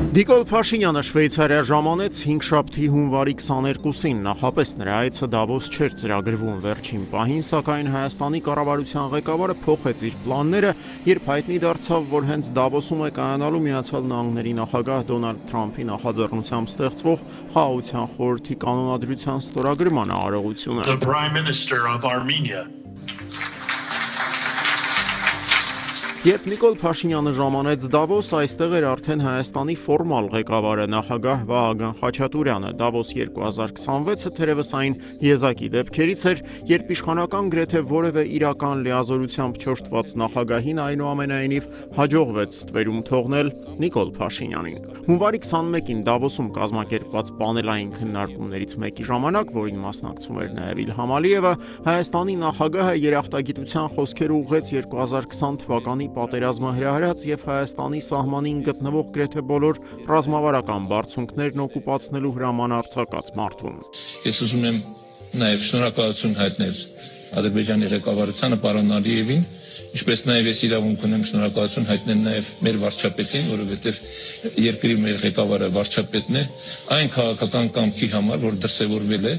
Նիկոլ Փաշինյանը Շվեյցարիա ժամանեց 5 շաբթի հունվարի 22-ին, նախապես նրա այցը Դավոս չէր ծրագրվում վերջին պահին, սակայն Հայաստանի կառավարության ղեկավարը փոխեց իր պլանները, երբ հայտնի դարձավ, որ հենց Դավոսում է կայանալու Միացյալ Նահանգների նախագահ Դոնալդ Թրամփի նախաձեռնությամբ ստեղծվող Խաղաղության խորհրդի կանոնադրության ստորագրման արարողությունը։ The Prime Minister of Armenia. Երբ Նիկոլ Փաշինյանը ժամանեց Դավոս, այստեղ էր արդեն Հայաստանի ֆորմալ ղեկավարը նախագահ Վահագն Խաչատուրյանը։ Դավոս 2026-ը թերևս այն եզակի դեպքերից էր, երբ իշխանական գրեթե որևէ իրական լիազորությամբ չօժտված նախագահին այնուամենայնիվ հաջողվեց ստվերում թողնել Նիկոլ Փաշինյանին։ Հունվարի 21-ին Դավոսում կազմակերպված պանելային քննարկումներից մեկի ժամանակ, որին մասնակցում էր նաև Իլհամ Ալիևը, Հայաստանի նախագահը երախտագիտության խոսքեր ուղղեց 2020 թվականի պատերազմը հրահրած եւ Հայաստանի սահմանին գտնվող գրեթե բոլոր ռազմավարական բարձունքներն օկուպացնելու հրամանարձակած մարդուն։ Ես ուզում եմ նաեւ շնորհակալություն հայտնել Ադրբեջանի ղեկավարությանը պարոն Ալիևին, ինչպես նաեւ ես իրավունք ունեմ շնորհակալություն հայտնել նաեւ մեր վարչապետին, որովհետեւ երկրի մեր ղեկավարը վարչապետն է, այն քաղաքական կամքի համար, որ դրսևորվել է,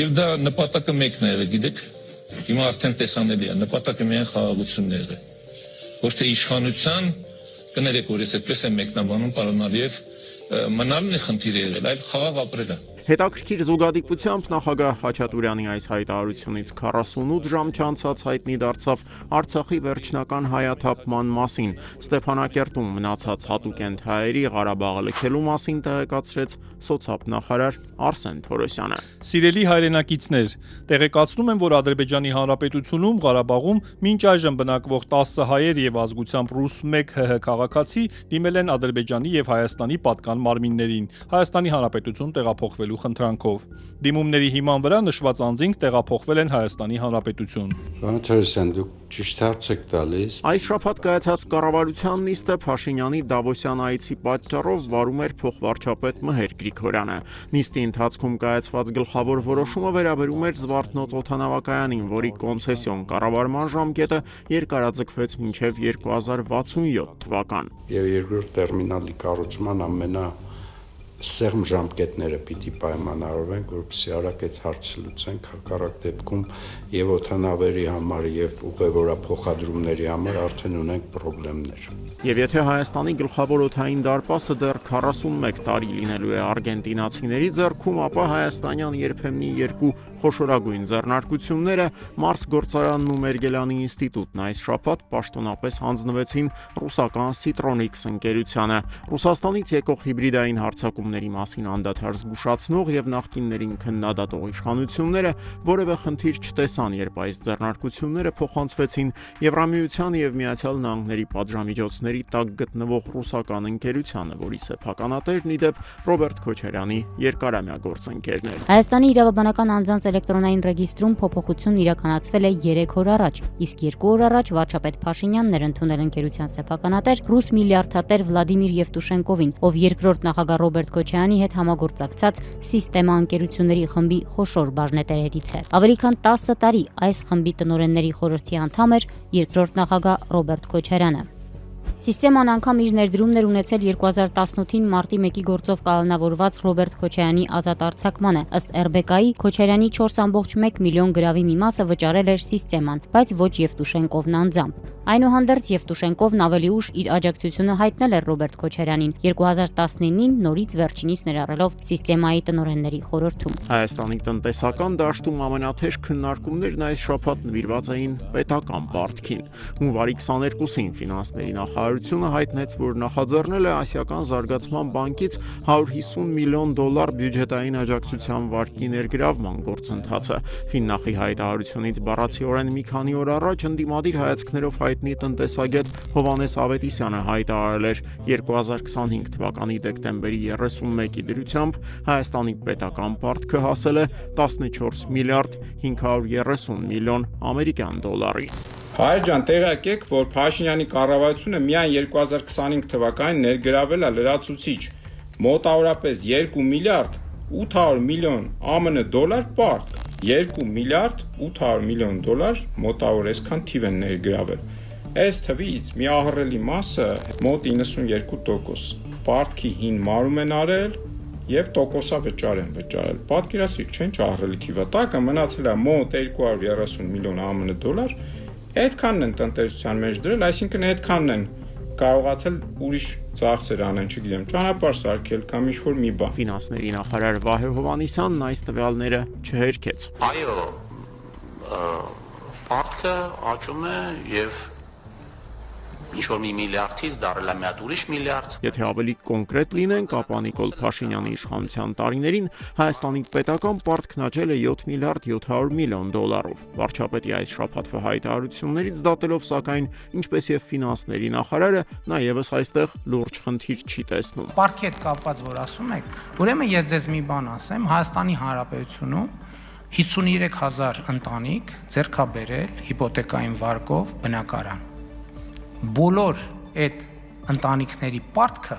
եւ դա նպատակը մեկն է եղել, գիտեք, հիմա արդեն տեսանելի է, նպատակը միայն խաղաղությունն է եղել։ Ոչ թե իշխանության, կներեք, որ ես այդպես եմ մեկնաբանում, պարոն Ալիև, մնալն է խնդիրը եղել, այլ խաղաղ ապրելը։ Հետաքրքիր զուգադիպությամբ նախագահ Խաչատուրյանի այս հայտարարությունից 48 ժամ չանցած հայտնի դարձավ Արցախի վերջնական հայաթափման մասին, Ստեփանակերտում մնացած հատուկենտ հայերի Ղարաբաղը լքելու մասին տեղեկացրեց սոցիալ-նախարար Արսեն Թորոսյանը։ Սիրելի հայրենակիցներ, տեղեկացնում եմ, որ Ադրբեջանի Հանրապետությունում Ղարաբաղում մինչ այժմ բնակվող 10 հայեր եւ ազգությամբ ռուս 1 ՀՀ քաղաքացի դիմել են Ադրբեջանի եւ Հայաստանի պատկան մարմիններին Հայաստանի Հանրապետություն տեղափոխվելու խնդրանքով։ Դիմումների հիման վրա նշված անձինք տեղափոխվել են Հայաստանի Հանրապետություն։ Պարոն Թորոսյան, դուք ճիշտ հարց եք տալիս։ Այս շաբաթ կայացած կառավարության նիստը Փաշինյանի Դավոսյան այցի պատճառով վարում էր փոխվարչապետ Մհեր Գրիգորյանը։ Նիստի ընթացքում կայացված գլխավոր որոշումը վերաբերում էր Զվարթնոց օդանավակայանին, որի կոնցեսիոն կառավարման ժամկետը երկարաձգվեց մինչև 2067 թվական։ Եվ երկրորդ տերմինալի կառուցման սեղմ ժամկետները պիտի պայմանավորվենք, որպեսզի արագ այդ հարցը լուծենք, հակառակ դեպքում եւ օդանավերի համար եւ ուղևորափոխադրումների համար արդեն ունենք խնդիրներ։ Եվ եթե Հայաստանի գլխավոր օդային դարպասը դեռ 41 տարի լինելու է արգենտինացիների ձեռքում, ապա հայաստանյան երբեմնի երկու խոշորագույն ձեռնարկությունները Մարս գործարանն ու Մերգելյանի ինստիտուտն այս շաբաթ պաշտոնապես հանձնվեցին ռուսական Citronics ընկերությանը։ Ռուսաստանից եկող հիբրիդային հարձակումների մասին անդադար զգուշացնող եւ նախկիններին քննադատող իշխանությունները որևէ խնդիր չտեսան, երբ այս ձեռնարկությունները փոխանցվեցին Եվրամիության եւ Միացյալ Նահանգների պատժամիջոցների տակ գտնվող ռուսական ընկերությանը, որի սեփականատերն ի դեպ Ռոբերտ Քոչարյանի երկարամյա գործընկերն էր։ Հայաստանի իրավաբանական անձանց էլեկտրոնային ռեգիստրում փոփոխություն իրականացվել է 3 օր առաջ, իսկ 2 օր առաջ վարչապետ Փաշինյանն էր ընդունել ընկերության սեփականատեր ռուս միլիարդատեր Վլադիմիր Եվտուշենկովին, ով երկրորդ նախագահ Ռոբերտ Քոչարյանի հետ համագործակցած Սիստեմա ընկերությունների խմբի խոշոր բաժնետերերից է։ Ավելի քան 10 տարի այս խմբի տնօրենների խորհրդի անդամ էր երկրորդ նախագահ Ռոբերտ Քոչարյանը։ Սիստեման անգամ իր ներդրումն էր ունեցել 2018-ին մարտի 1-ի գործով կալանավորված Ռոբերտ Քոչարյանի ազատ արձակմանը։ Ըստ ՌԲԿ-ի Քոչարյանի 4.1 միլիոն գրավի մի մասը վճարել էր Սիստեման, բայց ոչ Եվտուշենկովն անձամբ։ Այնուհանդերձ Եվտուշենկովն ավելի ուշ իր աջակցությունը հայտնել էր Ռոբերտ Քոչարյանին 2019-ին նորից վերջինիս ներառելով Սիստեմայի տնօրենների խորհրդում։ Հայաստանի տնտեսական դաշտում ամենաթեժ քննարկումներն այս շաբաթ նվիրված էին պետական պարտքին։ Հունվարի 22-ին ֆինանսների նախարարությունը հայտնեց, որ նախաձեռնել է Ասիական զարգացման բանկից $150 միլիոն բյուջետային աջակցության վարկի ներգրավման գործընթացը։ Ֆիննախի հայտարարությունից բառացիորեն մի քանի օր առաջ ընդդիմադիր հայացքներով հայտնի տնտեսագետ Հովհաննես Ավետիսյանը հայտարարել էր 2025 թվականի դեկտեմբերի 31-ի դրությամբ Հայաստանի պետական պարտքը հասել է 14 միլիարդ 530 միլիոն ամերիկյան դոլարի։ Հայր ջան, տեղյակ եք, որ Փաշինյանի կառավարությունը միայն 2025 թվականին ներգրավել է լրացուցիչ մոտավորապես 2 միլիարդ 800 միլիոն ԱՄՆ դոլար պարտք, 2 միլիարդ 800 միլիոն դոլար մոտավոր այսքան թիվ են ներգրավել։ Այս թվից մի ահռելի մասը մոտ 92%։ պարտքի հին մարում են արել եւ տոկոսավճար են վճարել։ Պատկերացրեք, չեն ճահռելիքի վտակը մնացել է մոտ 230 միլիոն ԱՄՆ դոլար։ Այդքանն են տնտեսության մեջ դրել, այսինքն այդքանն են կարողացել ուրիշ ծախսեր անեն, չգիտեմ, ճանապարհ սարքել կամ ինչ-որ մի բան։ Ֆինանսների նախարար Վահե Հովհաննիսյանն այս տվյալները չհերքեց։ Այո, պարտքը աճում է եւ ինչ-որ մի միլիարդից դարել է մի հատ ուրիշ միլիարդ։ Եթե ավելի կոնկրետ լինենք, ապա Նիկոլ Փաշինյանի իշխանության տարիներին Հայաստանի պետական պարտքն աճել է 7 միլիարդ 700 միլիոն դոլարով։ Վարչապետի այս շաբաթվա հայտարարություններից դատելով, սակայն, ինչպես եւ ֆինանսների նախարարը, նա եւս այստեղ լուրջ խնդիր չի տեսնում։ Պարտքի հետ կապված որ ասում եք, ուրեմն ես ձեզ մի բան ասեմ, Հայաստանի Հանրապետությունում 53000 ընտանիք ձեռքաբերել հիպոթեկային վարկով բնակարան։ Բոլոր այդ ընտանիքների պարտքը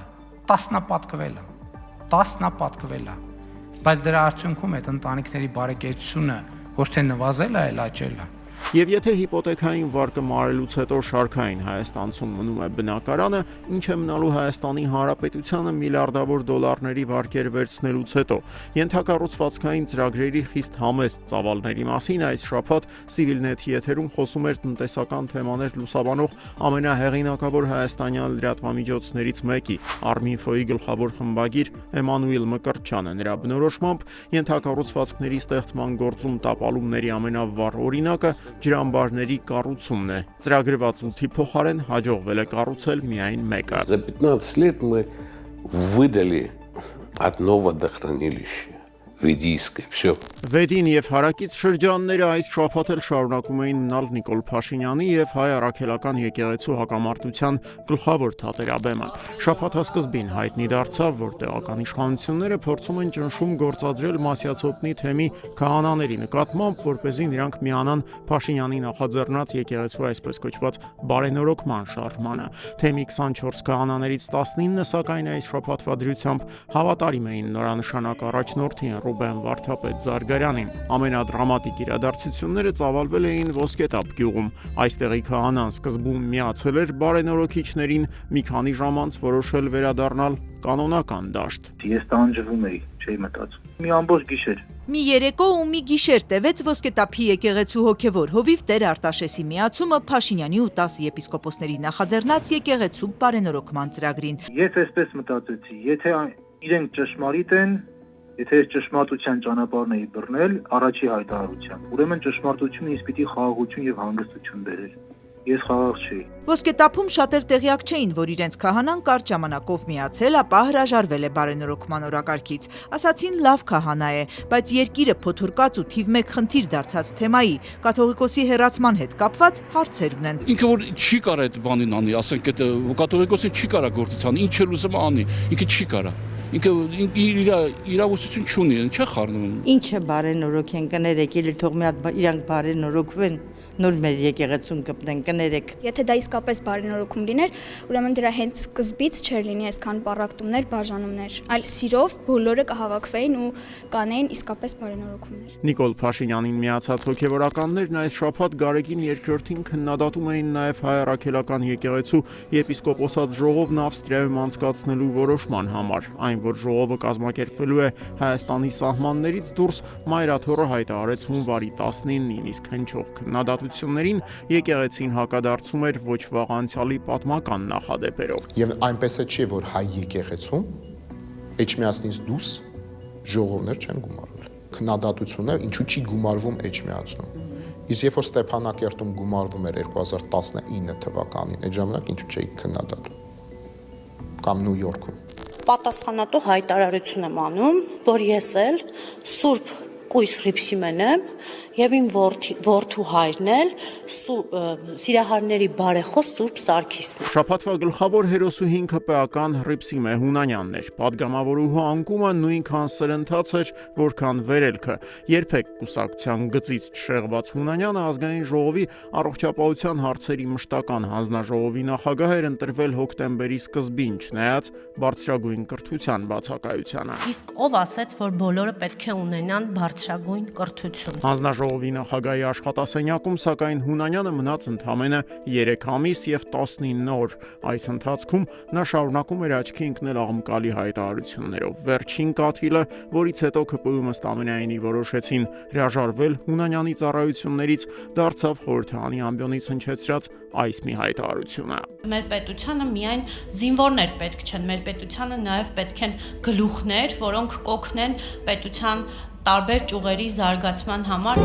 տասնապատկվել է, բայց դրա արդյունքում այդ ընտանիքների բարեկեցությունը ոչ թե նվազել է, այլ աճել է։ Եվ եթե հիպոթեկային վարկը մարելուց հետո շարքային Հայաստանցում մնում է բնակարանը, ինչ է մնալու Հայաստանի Հանրապետությանը միլիարդավոր դոլարների վարկեր վերցնելուց հետո։ Ենթակառուցվածքային ծրագրերի խիստ համեստ ծավալների մասին այս շաբաթ Civilnet-ի եթերում խոսում էր տնտեսական թեմաներ լուսաբանող ամենահեղինակավոր հայաստանյան լրատվամիջոցներից մեկի Arminfo-ի գլխավոր խմբագիր Էմանուիլ Մկրտչյանը։ Նրա բնորոշմամբ ենթակառուցվածքների ստեղծման գործում տապալումների ամենավառ օրինակը ջրամբարների կառուցումն է։ Ծրագրված 8-ի փոխարեն հաջողվել է կառուցել միայն մեկը։ За 15 лет мы выдали одно водохранилище. Ведийское, все. Վեդին եւ հարակից շրջանները այս շաբաթ էլ շարունակում էին մնալ Նիկոլ Փաշինյանի եւ հայ առաքելական եկեղեցու հակամարտության գլխավոր թատերաբեմը։ Շաբաթասկզբին հայտնի դարձավ, որ տեղական իշխանությունները փորձում են ճնշում գործադրել Մասյացոտնի թեմի քահանաների նկատմամբ, որպեսզի նրանք միանան Փաշինյանի նախաձեռնած եկեղեցու այսպես կոչված բարենորոգման շարժմանը։ Թեմի 24 քահանաներից 19-ը սակայն այս շաբաթվա դրությամբ հավատարիմ էին նորանշանակ առաջնորդին Ռուբեն Վարդապետ Զարգարյանին։ Ամենադրամատիկ իրադարձությունները ծավալվել էին Ոսկետապ գյուղում։ Այստեղի քահանան սկզբում միացել էր բարենորոգիչներին, մի քանի ժամ անց որոշել վերադառնալ կանոնական դաշտ։ Ես տանջվում էի, չէի մտածում։ Մի ամբողջ գիշեր։ Մի երեկո ու մի գիշեր տևեց Ոսկետափի եկեղեցու հոգևոր հովիվ Տեր Արտաշեսի միացումը Փաշինյանի ու 10 եպիսկոպոսների նախաձեռնած եկեղեցու բարենորոգման ծրագրին։ Ես այսպես մտածեցի, եթե իրենք ճշմարիտ են, եթե ես ճշմարտության ճանապարհն էի բռնել, առաջի հայտարարությամբ, ուրեմն ճշմարտությունը ինձ պիտի խաղաղություն եւ հանգստություն բերեր։ Ես խաղաղ չէի։ Ոսկետափում շատեր տեղյակ չէին, որ իրենց քահանան կարճ ժամանակով միացել, ապա հրաժարվել է բարենորոգման օրակարգից։ Ասացին լավ քահանա է, բայց երկիրը փոթորկած ու թիվ 1 խնդիր դարձած թեմայի, կաթողիկոսի հեռացման հետ կապված հարցեր ունեն։ Ինքը որ չի կարա այդ բանին անի, ասենք այդ կաթողիկոսը չի կարա գործից անի, ինչ էլ ուզում անի, ինքը չի կարա։ Ինքը իրավասություն չունի, չէ խառնում։ Ինչը բարենորոգեն կներեք, իլ թող մի հատ իրանք բարենորոգվեն, նոր մեր եկեղեցուն կպնեն, կներեք։ Եթե դա իսկապես բարենորոգում լիներ, ուրեմն դրա հենց սկզբից չէր լինի այսքան պառակտումներ, բաժանումներ, այլ սիրով բոլորը կհավաքվեին ու կանեին իսկապես բարենորոգումներ։ Նիկոլ Փաշինյանին միացած հոգևորականներն այս շաբաթ Գարեգին II-ին քննադատում էին նաև հայ առաքելական եկեղեցու եպիսկոպոսատ ժողովն Ավստրիայում անցկացնելու որոշման համար, այն որ ժողովը կազմակերպվելու է Հայաստանի սահմաններից դուրս, Մայրաթոռը հայտարարեց հունվարի 19-ին, իսկ հնչող քննադատություններին եկեղեցին հակադարձում էր ոչ վաղ անցյալի պատմական նախադեպերով։ Եվ այնպես է չի, որ հայ եկեղեցում Էջմիածնից դուրս ժողովներ չեն գումարվել։ Քննադատությունը ինչու չի գումարվում Էջմիածնում։ Իսկ երբ որ Ստեփանակերտում գումարվում էր 2019 թվականին, այդ ժամանակ ինչու չէի քննադատում։ Կամ Նյու Յորքում։ Պատասխանատու հայտարարություն եմ անում, որ ես էլ Սուրբ Կույս Հռիփսիմեն եմ եւ իմ որդու հայրն էլ Սիրահարների բարեխոս Սուրբ Սարգիսն է։ Շաբաթվա գլխավոր հերոսուհին ԿՊԱ-ական Հռիփսիմե Հունանյանն էր։ Պատգամավորուհու անկումը նույնքան սրընթաց էր, որքան վերելքը։ Երբեք կուսակցության գծից չշեղված Հունանյանը ազգային ժողովի առողջապահության հարցերի մշտական հանձնաժողովի նախագահ էր ընտրվել հոկտեմբերի սկզբին, չնայած բարձրագույն կրթության բացակայությանը։ Իսկ ով ասաց, որ բոլորը պետք է ունենան բարձրագույն կանխշագույն կրթություն։ Հանձնաժողովի նախագահի աշխատասենյակում սակայն Հունանյանը մնաց ընդամենը 3 ամիս եւ 19 օր։ Այս ընթացքում նա շարունակում էր աչքի ընկնել աղմկալի հայտարարություններով։ Վերջին կաթիլը, որից հետո ԿՊ-ում ըստ ամենայնի որոշեցին հրաժարվել Հունանյանի ծառայություններից, դարձավ խորհրդարանի ամբիոնից հնչեցրած այս մի հայտարարությունը։ Մեր պետությանը միայն զինվորներ պետք չեն, մեր պետությանը նաև պետք են գլուխներ, որոնք կօգնեն պետության տարբեր ճյուղերի զարգացման համար։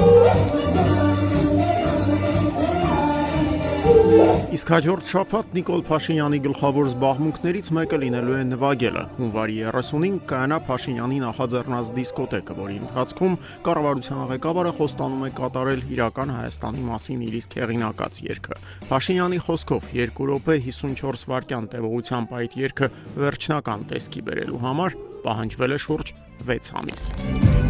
Իսկ հաջորդ շաբաթ Նիկոլ Փաշինյանի գլխավոր զբաղմունքներից մեկը լինելու է նվագելը։ Հունվարի 30-ին կայանա Փաշինյանի նախաձեռնած դիսկոտեկը, որի ընթացքում կառավարության ղեկավարը խոստանում է կատարել իրական Հայաստանի մասին իր իսկ հեղինակած երգը։ Փաշինյանի խոսքով 2 րոպե 54 վայրկյան տևողությամբ այդ երգը վերջնական տեսքի բերելու համար պահանջվել է շուրջ 6 ամիս։